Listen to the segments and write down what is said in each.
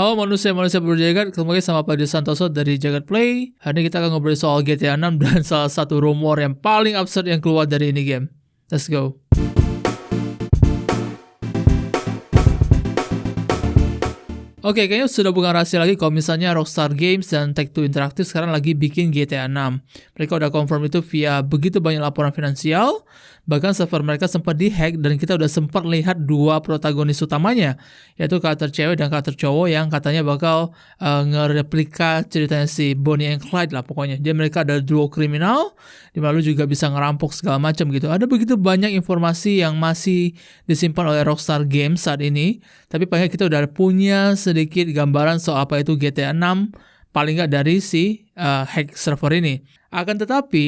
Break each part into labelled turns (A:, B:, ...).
A: Halo manusia-manusia berjagat, kembali lagi sama Pak Adi Santoso dari Jagat Play. Hari ini kita akan ngobrol soal GTA 6 dan salah satu rumor yang paling absurd yang keluar dari ini game. Let's go. Oke, kayaknya sudah bukan rahasia lagi kalau misalnya Rockstar Games dan Take-Two Interactive sekarang lagi bikin GTA 6. Mereka udah confirm itu via begitu banyak laporan finansial, bahkan server mereka sempat dihack dan kita udah sempat lihat dua protagonis utamanya, yaitu karakter cewek dan karakter cowok yang katanya bakal ngereplika ceritanya si Bonnie and Clyde lah pokoknya. Jadi mereka ada duo kriminal, dimana lu juga bisa ngerampok segala macam gitu. Ada begitu banyak informasi yang masih disimpan oleh Rockstar Games saat ini, tapi paling kita udah punya sedikit gambaran soal apa itu GTA 6 paling nggak dari si hack server ini. Akan tetapi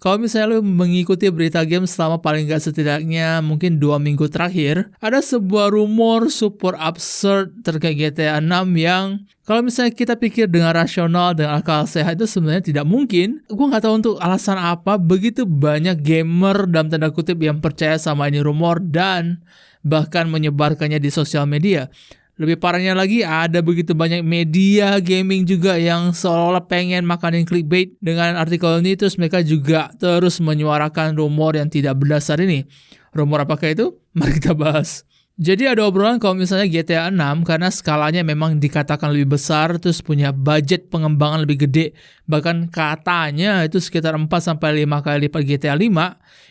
A: kalau misalnya lu mengikuti berita game selama paling nggak setidaknya mungkin 2 minggu terakhir, ada sebuah rumor super absurd terkait GTA 6 yang kalau misalnya kita pikir dengan rasional, dengan akal sehat itu sebenarnya tidak mungkin. Gue nggak tahu untuk alasan apa begitu banyak gamer dalam tanda kutip yang percaya sama ini rumor dan bahkan menyebarkannya di sosial media. Lebih parahnya lagi, ada begitu banyak media gaming juga yang seolah-olah pengen makanin clickbait dengan artikel ini, terus mereka juga terus menyuarakan rumor yang tidak berdasar ini. Rumor apakah itu? Mari kita bahas. Jadi ada obrolan kalau misalnya GTA 6 karena skalanya memang dikatakan lebih besar, terus punya budget pengembangan lebih gede, bahkan katanya itu sekitar 4-5 kali lipat GTA 5,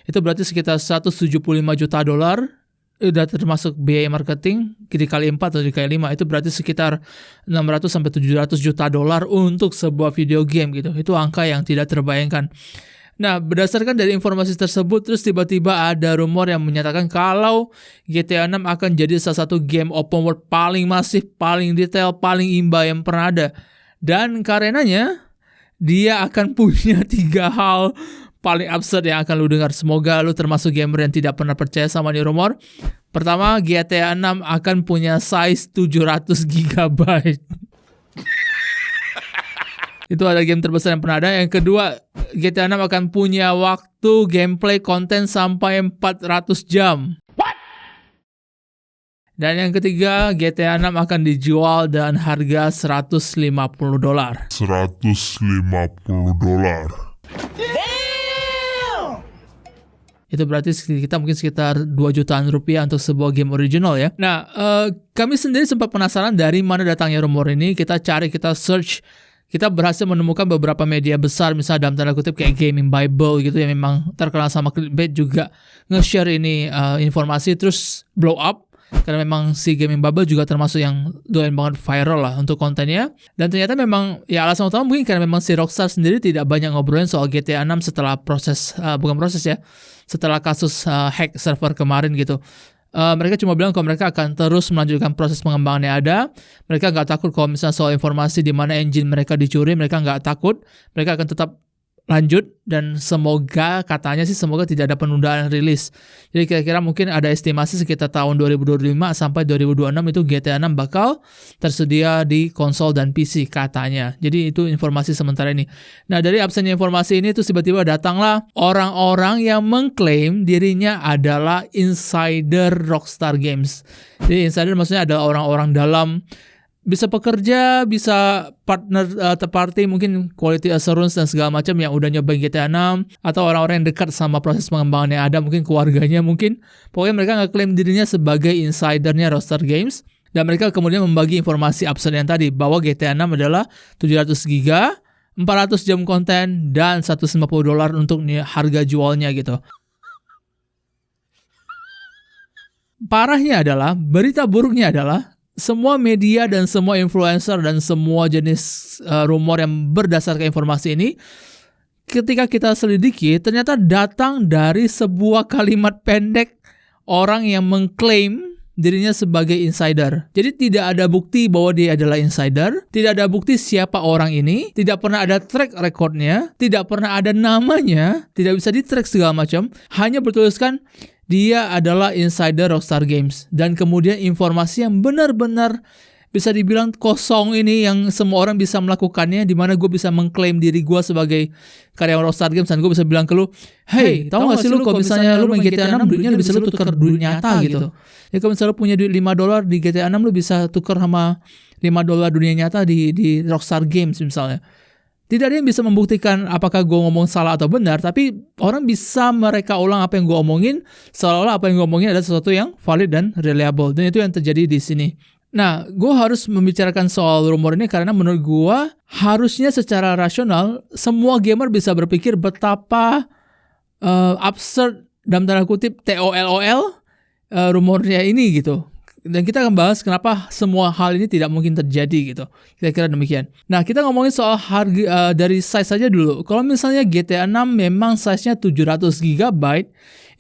A: itu berarti sekitar 175 juta dolar. Udah termasuk biaya marketing dikali 4 atau dikali 5, itu berarti sekitar 600-700 juta dolar untuk sebuah video game gitu. Itu angka yang tidak terbayangkan. Nah, berdasarkan dari informasi tersebut, terus tiba-tiba ada rumor yang menyatakan kalau GTA 6 akan jadi salah satu game open world paling masif, paling detail, paling imba yang pernah ada. Dan karenanya dia akan punya 3 hal paling absurd yang akan lu dengar. Semoga lu termasuk gamer yang tidak pernah percaya sama ini rumor. Pertama, GTA 6 akan punya size 700 GB. Itu ada game terbesar yang pernah ada. Yang kedua, GTA 6 akan punya waktu gameplay konten sampai 400 jam. Dan yang ketiga, GTA 6 akan dijual dengan harga $150. Itu berarti kita mungkin sekitar 2 jutaan rupiah untuk sebuah game original ya. Nah, kami sendiri sempat penasaran dari mana datangnya rumor ini. Kita cari, kita search, kita berhasil menemukan beberapa media besar, misalnya dalam tanda kutip kayak Gaming Bible gitu yang memang terkenal sama clickbait juga nge-share ini informasi terus blow up. Karena memang si Gaming Bubble juga termasuk yang doyan banget viral lah untuk kontennya. Dan ternyata memang ya alasan utama mungkin karena memang si Rockstar sendiri tidak banyak ngobrolin soal GTA 6 setelah setelah kasus hack server kemarin gitu. Mereka cuma bilang kalau mereka akan terus melanjutkan proses pengembangan yang ada. Mereka nggak takut kalau misalnya soal informasi di mana engine mereka dicuri, mereka nggak takut. Mereka akan tetap lanjut dan semoga tidak ada penundaan rilis. Jadi kira-kira mungkin ada estimasi sekitar tahun 2025 sampai 2026 itu GTA 6 bakal tersedia di konsol dan PC katanya. Jadi itu informasi sementara ini. Nah, dari absennya informasi ini tuh tiba-tiba datanglah orang-orang yang mengklaim dirinya adalah insider Rockstar Games. Jadi insider maksudnya adalah orang-orang dalam, bisa pekerja, bisa partner third party, mungkin quality assurance dan segala macam yang udah nyobain GTA 6, atau orang-orang yang dekat sama proses pengembangan yang ada, mungkin keluarganya mungkin. Pokoknya mereka ngeklaim dirinya sebagai insidernya Rockstar Games, dan mereka kemudian membagi informasi absurd yang tadi, bahwa GTA 6 adalah 700 GB, 400 jam konten, dan $150 untuk harga jualnya gitu. Parahnya adalah, berita buruknya adalah, semua media dan semua influencer dan semua jenis rumor yang berdasarkan informasi ini, ketika kita selidiki, ternyata datang dari sebuah kalimat pendek orang yang mengklaim dirinya sebagai insider. Jadi tidak ada bukti bahwa dia adalah insider, tidak ada bukti siapa orang ini, tidak pernah ada track recordnya, tidak pernah ada namanya, tidak bisa di-track segala macam, hanya bertuliskan dia adalah insider Rockstar Games. Dan kemudian informasi yang benar-benar bisa dibilang kosong ini yang semua orang bisa melakukannya, di mana gue bisa mengklaim diri gue sebagai karyawan Rockstar Games dan gue bisa bilang ke lu, hey, tahu gak sih lu kalau misalnya lu main GTA 6 duitnya lu bisa lu tukar duit nyata gitu. Ya kalau misalnya lu punya duit $5 di GTA 6 lu bisa tukar sama $5 dunia nyata di Rockstar Games misalnya. Tidak ada yang bisa membuktikan apakah gue ngomong salah atau benar, tapi orang bisa mereka ulang apa yang gue omongin, seolah-olah apa yang gue omongin adalah sesuatu yang valid dan reliable. Dan itu yang terjadi di sini. Nah, gue harus membicarakan soal rumor ini karena menurut gue harusnya secara rasional semua gamer bisa berpikir betapa absurd dalam tanda kutip TOLOL rumornya ini gitu. Dan kita akan bahas kenapa semua hal ini tidak mungkin terjadi gitu. Kira-kira demikian. Nah, kita ngomongin soal harga dari size saja dulu. Kalau misalnya GTA 6 memang size-nya 700 GB,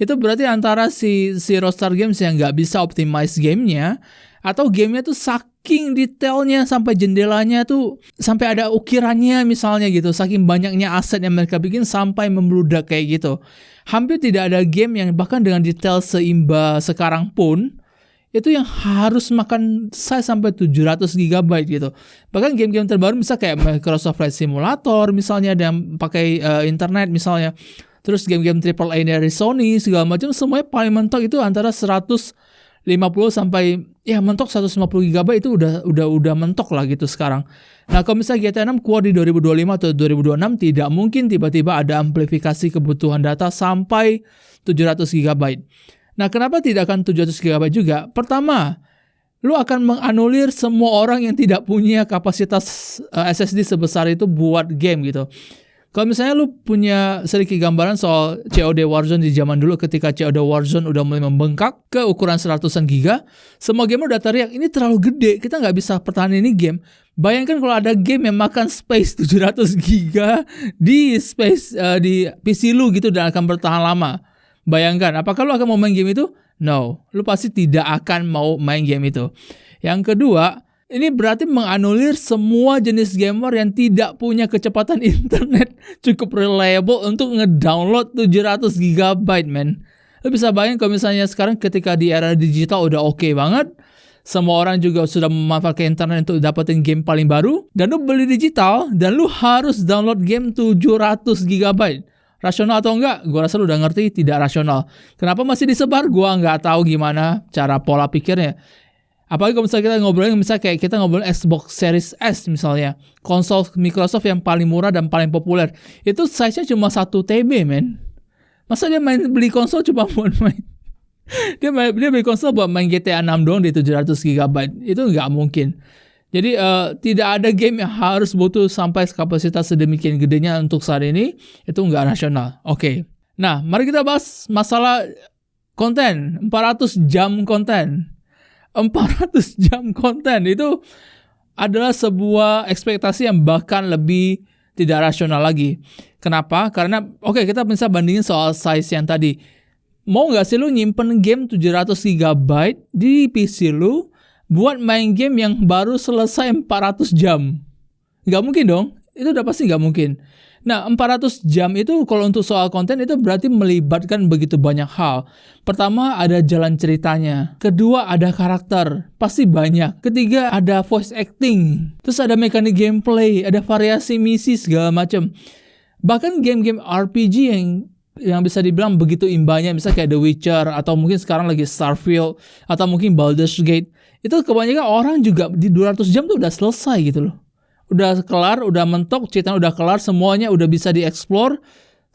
A: itu berarti antara si Rockstar Games yang nggak bisa optimize gamenya, atau gamenya tuh saking detailnya sampai jendelanya tuh sampai ada ukirannya misalnya gitu. Saking banyaknya aset yang mereka bikin sampai membludak kayak gitu. Hampir tidak ada game yang bahkan dengan detail seimba sekarang pun itu yang harus makan size sampai 700 GB gitu. Bahkan game-game terbaru misalnya kayak Microsoft Flight Simulator misalnya yang pakai internet misalnya. Terus game-game AAA dari Sony segala macam semuanya paling mentok itu antara 150 sampai ya mentok 150 GB itu udah mentok lah gitu sekarang. Nah, kalau misalnya GTA 6 keluar di 2025 atau 2026 tidak mungkin tiba-tiba ada amplifikasi kebutuhan data sampai 700 GB. Nah, kenapa tidak akan 700 GB juga? Pertama, lu akan menganulir semua orang yang tidak punya kapasitas SSD sebesar itu buat game gitu. Kalau misalnya lu punya sedikit gambaran soal COD Warzone di zaman dulu ketika COD Warzone udah mulai membengkak ke ukuran 100-an giga, semua gamer udah teriak, ini terlalu gede, kita nggak bisa pertahanan ini game. Bayangkan kalau ada game yang makan space 700 giga di space di PC lu gitu dan akan bertahan lama. Bayangkan, apakah lu akan mau main game itu? No, lu pasti tidak akan mau main game itu. Yang kedua, ini berarti menganulir semua jenis gamer yang tidak punya kecepatan internet cukup reliable untuk ngedownload 700 GB, man. Lu bisa bayangin kalau misalnya sekarang ketika di era digital udah oke banget, semua orang juga sudah memanfaatkan internet untuk dapetin game paling baru, dan lu beli digital, dan lu harus download game 700 GB. Rasional atau enggak? Gue rasa lu udah ngerti tidak rasional. Kenapa masih disebar? Gue nggak tahu gimana cara pola pikirnya. Apalagi kalau misalnya kita ngobrolin, misalnya kayak kita ngobrolin Xbox Series S misalnya. Konsol Microsoft yang paling murah dan paling populer. Itu size-nya cuma 1 TB, men. Masa dia beli konsol cuma buat main? Dia beli konsol buat main GTA 6 doang di 700 GB. Itu nggak mungkin. Jadi tidak ada game yang harus butuh sampai kapasitas sedemikian gedenya untuk saat ini. Itu nggak rasional. Oke. Nah, mari kita bahas masalah konten. 400 jam konten. 400 jam konten itu adalah sebuah ekspektasi yang bahkan lebih tidak rasional lagi. Kenapa? Karena kita bisa bandingin soal size yang tadi. Mau nggak sih lu nyimpen game 700 GB di PC lu buat main game yang baru selesai 400 jam. Nggak mungkin dong. Itu udah pasti nggak mungkin. Nah, 400 jam itu kalau untuk soal konten itu berarti melibatkan begitu banyak hal. Pertama, ada jalan ceritanya. Kedua, ada karakter. Pasti banyak. Ketiga, ada voice acting. Terus ada mekanik gameplay, ada variasi misi segala macam. Bahkan game-game RPG yang bisa dibilang begitu imbanya, misalnya kayak The Witcher, atau mungkin sekarang lagi Starfield, atau mungkin Baldur's Gate, itu kebanyakan orang juga di 200 jam tuh udah selesai gitu loh. Udah kelar, udah mentok, ceritanya udah kelar, semuanya udah bisa dieksplor,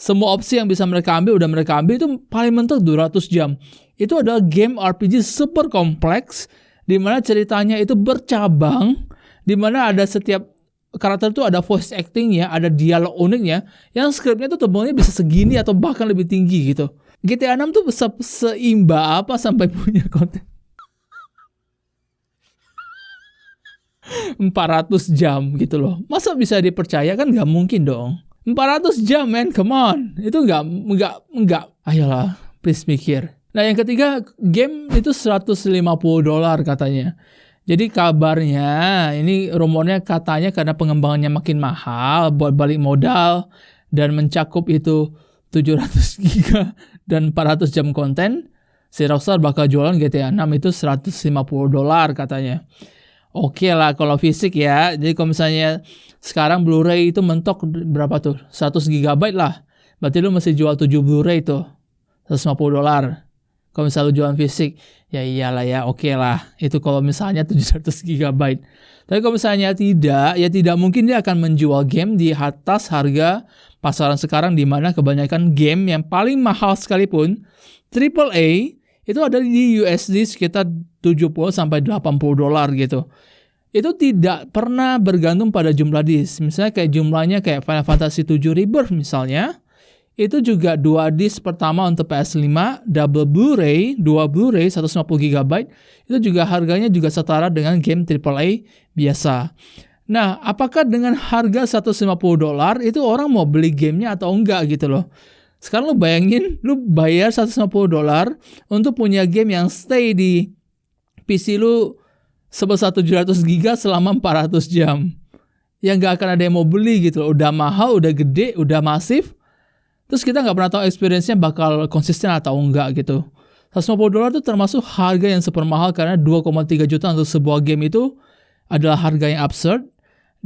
A: semua opsi yang bisa mereka ambil, udah mereka ambil, itu paling mentok 200 jam. Itu adalah game RPG super kompleks, di mana ceritanya itu bercabang, di mana ada setiap karakter itu ada voice acting-nya, ada dialog uniknya, yang skripnya tuh tebalnya bisa segini atau bahkan lebih tinggi gitu. GTA 6 tuh seimba apa sampai punya konten 400 jam gitu loh. Masa bisa dipercaya? Kan nggak mungkin dong. 400 jam, man, come on. Itu nggak. Ayolah, please mikir. Nah, yang ketiga, game itu $150 katanya. Jadi kabarnya, ini rumornya katanya karena pengembangannya makin mahal buat balik modal dan mencakup itu 700 giga dan 400 jam konten, si Rockstar bakal jualan GTA 6 itu $150 katanya. Oke lah kalau fisik ya. Jadi kalau misalnya sekarang Blu-ray itu mentok berapa tuh? 100 GB lah. Berarti lu mesti jual 7 Blu-ray tuh. $150. Kalau misalnya lu jualan fisik, ya iyalah ya, oke lah. Itu kalau misalnya 700 GB. Tapi kalau misalnya tidak, ya tidak mungkin dia akan menjual game di atas harga pasaran sekarang, di mana kebanyakan game yang paling mahal sekalipun AAA itu ada di USD sekitar 70 sampai 80 dolar gitu. Itu tidak pernah bergantung pada jumlah disk. Misalnya kayak jumlahnya kayak Final Fantasy 7 Rebirth misalnya, itu juga 2 disk pertama untuk PS5, double Blu-ray, 2 Blu-ray 150 GB, itu juga harganya juga setara dengan game AAA biasa. Nah, apakah dengan harga 150 dolar itu orang mau beli gamenya atau enggak gitu loh. Sekarang lu bayangin, lu bayar 150 dolar untuk punya game yang stay di PC lu sebesar 700 GB selama 400 jam. Yang gak akan ada yang mau beli gitu loh. Udah mahal, udah gede, udah masif. Terus kita gak pernah tahu experience-nya bakal konsisten atau enggak gitu. 150 dolar itu termasuk harga yang super mahal karena 2,3 juta untuk sebuah game itu adalah harga yang absurd.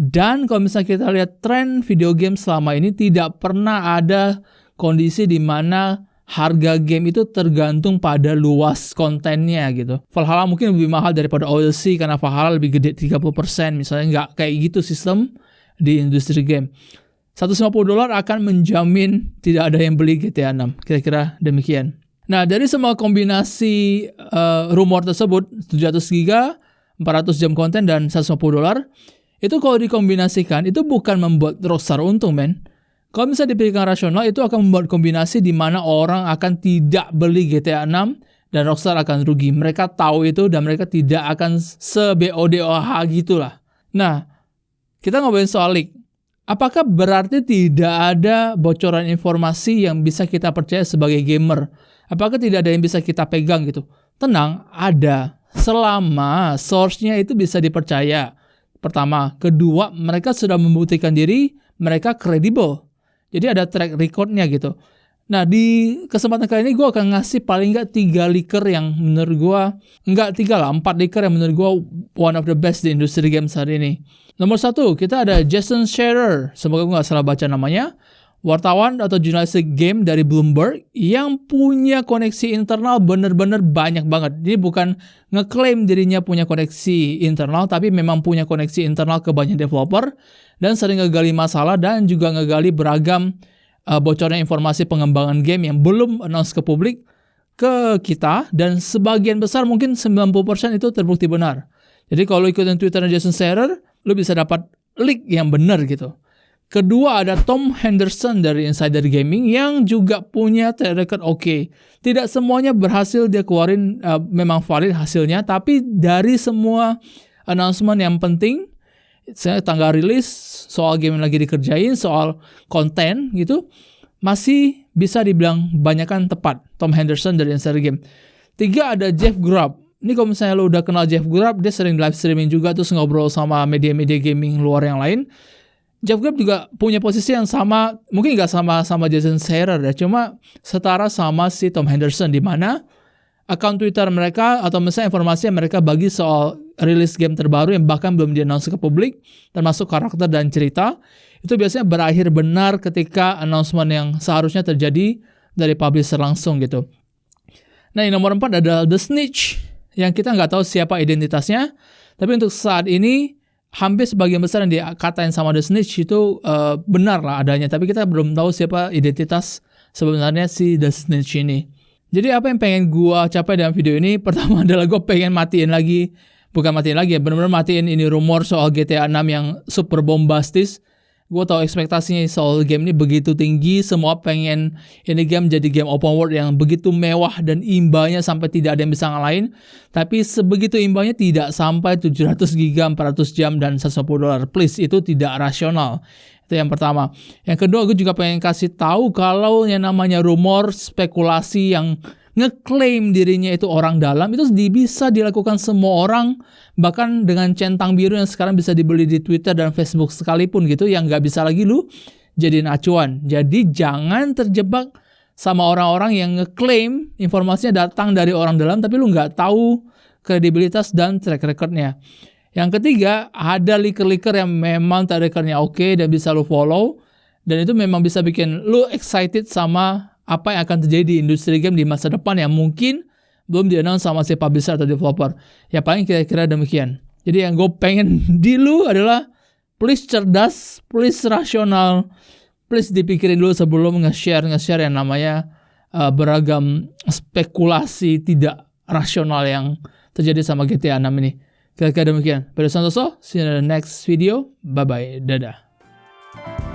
A: Dan kalau misalnya kita lihat tren video game selama ini, tidak pernah ada kondisi di mana harga game itu tergantung pada luas kontennya gitu. Valhalla mungkin lebih mahal daripada OLC karena Valhalla lebih gede 30%, misalnya nggak kayak gitu sistem di industri game. 150 dolar akan menjamin tidak ada yang beli GTA 6, kira-kira demikian. Nah, dari semua kombinasi rumor tersebut, 700 GB, 400 jam konten, dan 150 dolar, itu kalau dikombinasikan, itu bukan membuat Rockstar untung, men. Kalau misalnya dipikirkan rasional, itu akan membuat kombinasi di mana orang akan tidak beli GTA 6 dan Rockstar akan rugi. Mereka tahu itu dan mereka tidak akan se-BODOH gitulah. Nah, kita ngobrolin soal leak. Apakah berarti tidak ada bocoran informasi yang bisa kita percaya sebagai gamer? Apakah tidak ada yang bisa kita pegang gitu? Tenang, ada. Selama source-nya itu bisa dipercaya. Pertama. Kedua, mereka sudah membuktikan diri mereka kredibel. Jadi ada track record-nya gitu. Nah, di kesempatan kali ini gue akan ngasih paling nggak 3 leaker yang menurut gue, nggak 3 lah, 4 leaker yang menurut gue one of the best di industri game saat ini. Nomor 1, kita ada Jason Schreier, semoga gue nggak salah baca namanya, wartawan atau jurnalistik game dari Bloomberg yang punya koneksi internal bener-bener banyak banget. Jadi bukan ngeklaim dirinya punya koneksi internal, tapi memang punya koneksi internal ke banyak developer dan sering ngegali masalah dan juga ngegali beragam bocornya informasi pengembangan game yang belum announce ke publik ke kita, dan sebagian besar mungkin 90% itu terbukti benar. Jadi kalau ikutin Twitter Jason Schreier, lu bisa dapat leak yang benar gitu. Kedua, ada Tom Henderson dari Insider Gaming yang juga punya track record oke. Tidak semuanya berhasil dia keluarin memang valid hasilnya, tapi dari semua announcement yang penting, saya tanggal rilis, soal game yang lagi dikerjain, soal konten gitu, masih bisa dibilang banyakan tepat. Tom Henderson dari Insider Game. 3, ada Jeff Grubb. Ini kalau misalnya lo udah kenal Jeff Grubb, dia sering live streaming juga, terus ngobrol sama media-media gaming luar yang lain. Jeff Grubb juga punya posisi yang sama, mungkin nggak sama Jason Schreier ya, cuma setara sama si Tom Henderson, di mana akun Twitter mereka atau misalnya informasi yang mereka bagi soal rilis game terbaru yang bahkan belum di-announce ke publik, termasuk karakter dan cerita, itu biasanya berakhir benar ketika announcement yang seharusnya terjadi dari publisher langsung gitu. Nah, yang nomor 4 adalah The Snitch, yang kita nggak tahu siapa identitasnya, tapi untuk saat ini hampir sebagian besar yang dikatain sama The Snitch itu benar lah adanya, tapi kita belum tahu siapa identitas sebenarnya si The Snitch ini. Jadi apa yang pengen gua capai dalam video ini? Pertama adalah gua pengen matiin lagi, bukan matiin lagi ya, benar-benar matiin ini rumor soal GTA 6 yang super bombastis. Gue tahu ekspektasinya soal game ini begitu tinggi, semua pengen ini game jadi game open world yang begitu mewah dan imbanya sampai tidak ada yang bisa ngalahin. Tapi sebegitu imbanya tidak sampai 700 GB, 400 jam, dan $150. Please, itu tidak rasional. Itu yang pertama. Yang kedua, gue juga pengen kasih tahu kalau yang namanya rumor, spekulasi yang ngeklaim dirinya itu orang dalam, itu bisa dilakukan semua orang, bahkan dengan centang biru yang sekarang bisa dibeli di Twitter dan Facebook sekalipun gitu, yang nggak bisa lagi lu jadiin acuan. Jadi jangan terjebak sama orang-orang yang ngeklaim informasinya datang dari orang dalam, tapi lu nggak tahu kredibilitas dan track recordnya. Yang ketiga, ada leaker-leaker yang memang track recordnya oke dan bisa lu follow, dan itu memang bisa bikin lu excited sama apa yang akan terjadi di industri game di masa depan yang mungkin belum di-announce sama si publisher atau developer. Ya paling kira-kira demikian. Jadi yang gue pengen di lu adalah please cerdas, please rasional, please dipikirin dulu sebelum nge-share yang namanya beragam spekulasi tidak rasional yang terjadi sama GTA 6 ini. Kira-kira demikian. Pedro Santoso, see you in the next video. Bye-bye. Dadah.